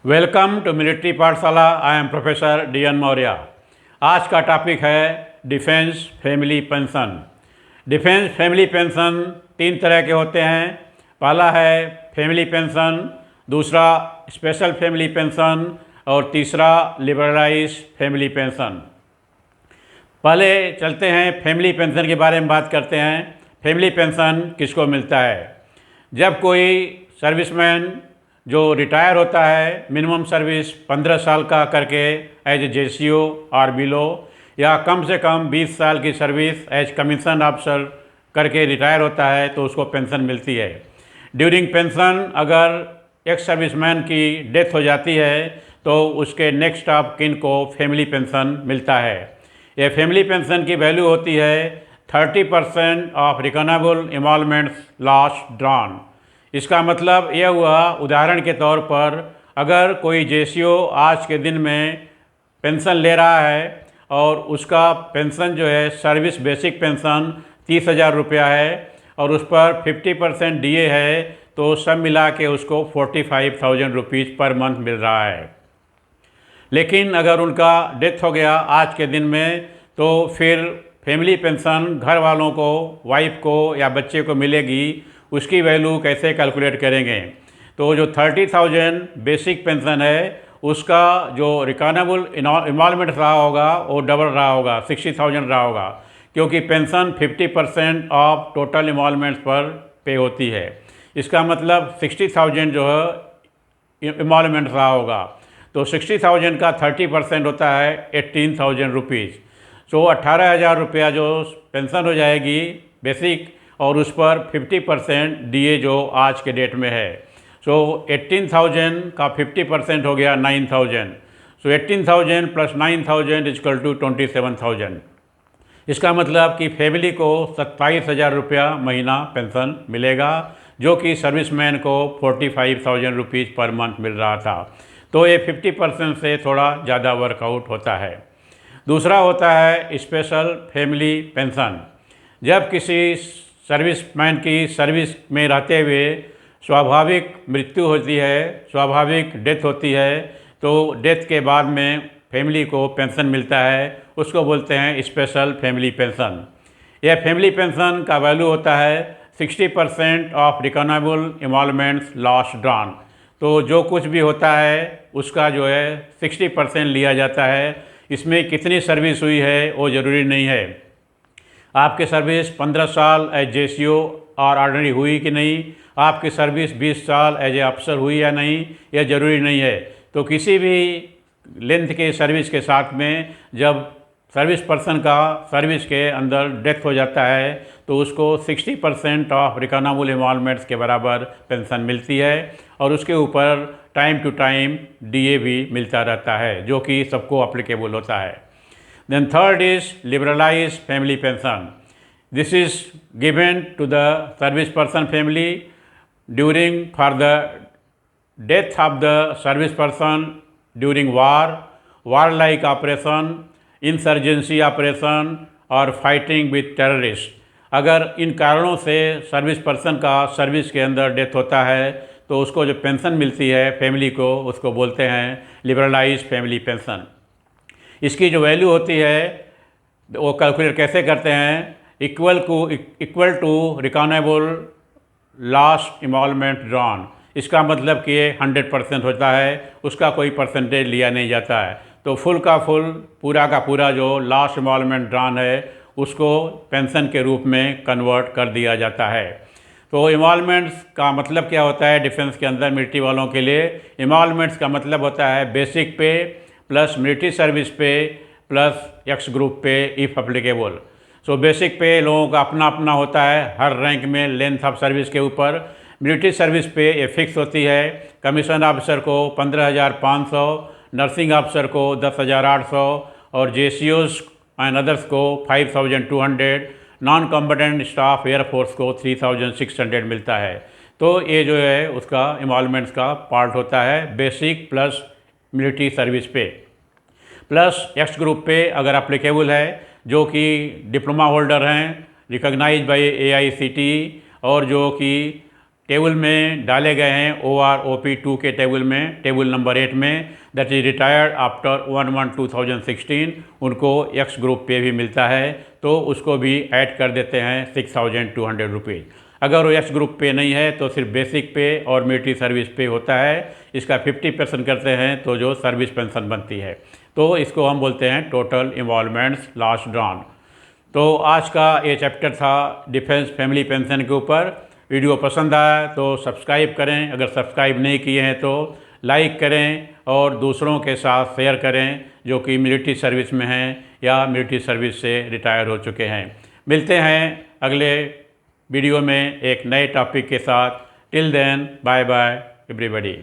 Welcome to military पाठशाला। I am professor DN. Maurya. आज का टॉपिक है defence family pension. Defence family pension तीन तरह के होते हैं। पहला है फैमिली पेंशन, दूसरा स्पेशल फैमिली पेंशन और तीसरा लिबरलाइज फैमिली पेंशन। पहले चलते हैं फैमिली पेंशन के बारे में बात करते हैं। फैमिली पेंशन किसको मिलता है? जब कोई सर्विसमैन जो रिटायर होता है, मिनिमम सर्विस 15 साल का करके एज ए जेसीओ और बिलो, या कम से कम 20 साल की सर्विस एज कमीशन ऑफिसर करके रिटायर होता है, तो उसको पेंशन मिलती है। ड्यूरिंग पेंशन अगर एक सर्विसमैन की डेथ हो जाती है तो उसके नेक्स्ट ऑफ किन को फैमिली पेंशन मिलता है। ये फैमिली पेंशन की वैल्यू होती है 30% ऑफ रिकॉनेबल एमॉल्वमेंट्स लॉस ड्रॉन। इसका मतलब यह हुआ, उदाहरण के तौर पर अगर कोई जेसीओ आज के दिन में पेंशन ले रहा है और उसका पेंशन जो है सर्विस बेसिक पेंशन 30,000 रुपया है और उस पर 50% डीए है, तो सब मिला के उसको 45,000 रुपीज़ पर मंथ मिल रहा है। लेकिन अगर उनका डेथ हो गया आज के दिन में, तो फिर फैमिली पेंशन घर वालों को, वाइफ को या बच्चे को मिलेगी। उसकी वैल्यू कैसे कैलकुलेट करेंगे? तो जो 30,000 बेसिक पेंशन है उसका जो रिकॉनेबल एमॉल्वमेंट रहा होगा वो डबल रहा होगा, 60,000 रहा होगा, क्योंकि पेंशन 50% ऑफ टोटल एमॉल्वमेंट्स पर पे होती है। इसका मतलब 60,000 जो है एमॉल्वमेंट रहा होगा, तो 60,000 का 30% होता है 18,000 रुपीज़। सो 18,000 रुपया जो पेंशन हो जाएगी बेसिक, और उस पर 50% डीए जो आज के डेट में है। सो 18,000 का 50% हो गया 9,000। सो 18,000 प्लस 9,000 इक्वल टू 27,000। इसका मतलब कि फैमिली को 27,000 रुपया महीना पेंशन मिलेगा, जो कि सर्विसमैन को 45,000 रुपीज़ पर मंथ मिल रहा था। तो ये 50% से थोड़ा ज़्यादा वर्कआउट होता है। दूसरा होता है स्पेशल फैमिली पेंशन। जब किसी सर्विसमैन की सर्विस में रहते हुए स्वाभाविक मृत्यु होती है, स्वाभाविक डेथ होती है, तो डेथ के बाद में फैमिली को पेंशन मिलता है, उसको बोलते हैं स्पेशल फैमिली पेंशन। यह फैमिली पेंशन का वैल्यू होता है 60% ऑफ रिकॉनेबल एमॉल्वमेंट्स लॉस ड्रॉन। तो जो कुछ भी होता है उसका जो है 60% लिया जाता है। इसमें कितनी सर्विस हुई है वो ज़रूरी नहीं है। आपकी सर्विस 15 साल एज जेसीओ और ऑर्डिनरी हुई कि नहीं, आपकी सर्विस 20 साल एज ए अफसर हुई या नहीं, यह ज़रूरी नहीं है। तो किसी भी लेंथ के सर्विस के साथ में जब सर्विस पर्सन का सर्विस के अंदर डेथ हो जाता है तो उसको 60% ऑफ रिकॉनेबल एमॉल्वमेंट्स के बराबर पेंशन मिलती है, और उसके ऊपर टाइम टू टाइम डीए भी मिलता रहता है, जो कि सबको अप्लीकेबल होता है। Then third is liberalized family pension. This is given to the service person family during for the death of the service person during war-like operation, insurgency operation और फाइटिंग विथ टेररिस्ट। अगर इन कारणों से service person का service के अंदर death होता है तो उसको जो पेंशन मिलती है फैमिली को, उसको बोलते हैं लिबरलाइज फैमिली पेंशन। इसकी जो वैल्यू होती है वो कैलकुलेट कैसे करते हैं? Equal to reckonable last emolument drawn. इसका मतलब कि ये 100% होता है, उसका कोई परसेंटेज लिया नहीं जाता है। तो फुल का फुल, पूरा का पूरा जो लास्ट एमॉल्वमेंट ड्रॉन है उसको पेंशन के रूप में कन्वर्ट कर दिया जाता है। तो एमॉल्वमेंट्स का मतलब क्या होता है डिफेंस के अंदर मिलिट्री वालों के लिए? एमॉल्वमेंट्स का मतलब होता है बेसिक पे प्लस मिलिट्री सर्विस पे प्लस एक्स ग्रुप पे इफ़ अप्लीकेबल। सो बेसिक पे लोगों का अपना अपना होता है हर रैंक में लेंथ ऑफ सर्विस के ऊपर। मिलिट्री सर्विस पे ये फिक्स होती है। कमीशन ऑफिसर को 15,500, नर्सिंग ऑफिसर को 10,800 और जेसीओज एंड अदर्स को 5,200, नॉन कॉम्बटेंट स्टाफ एयरफोर्स को 3,600 मिलता है। तो ये जो है उसका एमॉल्वमेंट्स का पार्ट होता है बेसिक प्लस मिलिट्री सर्विस पे। प्लस एक्स ग्रुप पे अगर अप्लीकेबल है, जो कि डिप्लोमा होल्डर हैं रिकॉग्नाइज बाय AICTE और जो कि टेबल में डाले गए हैं OROP2 के टेबल में, टेबल नंबर 8 में, दैट इज रिटायर्ड आफ्टर 1/1/2016, उनको एक्स ग्रुप पे भी मिलता है, तो उसको भी ऐड कर देते हैं 6200 रुपीज़। अगर वो एक्स ग्रुप पे नहीं है तो सिर्फ बेसिक पे और मिलिट्री सर्विस पे होता है। इसका 50% करते हैं तो जो सर्विस पेंशन बनती है, तो इसको हम बोलते हैं टोटल इन्वॉल्वमेंट्स लास्ट ड्रॉन। तो आज का ये चैप्टर था डिफेंस फैमिली पेंशन के ऊपर। वीडियो पसंद आया तो सब्सक्राइब करें, अगर सब्सक्राइब नहीं किए हैं तो लाइक करें और दूसरों के साथ शेयर करें जो कि मिलिट्री सर्विस में हैं या मिलिट्री सर्विस से रिटायर हो चुके हैं। मिलते हैं अगले वीडियो में एक नए टॉपिक के साथ। Till then, bye bye everybody.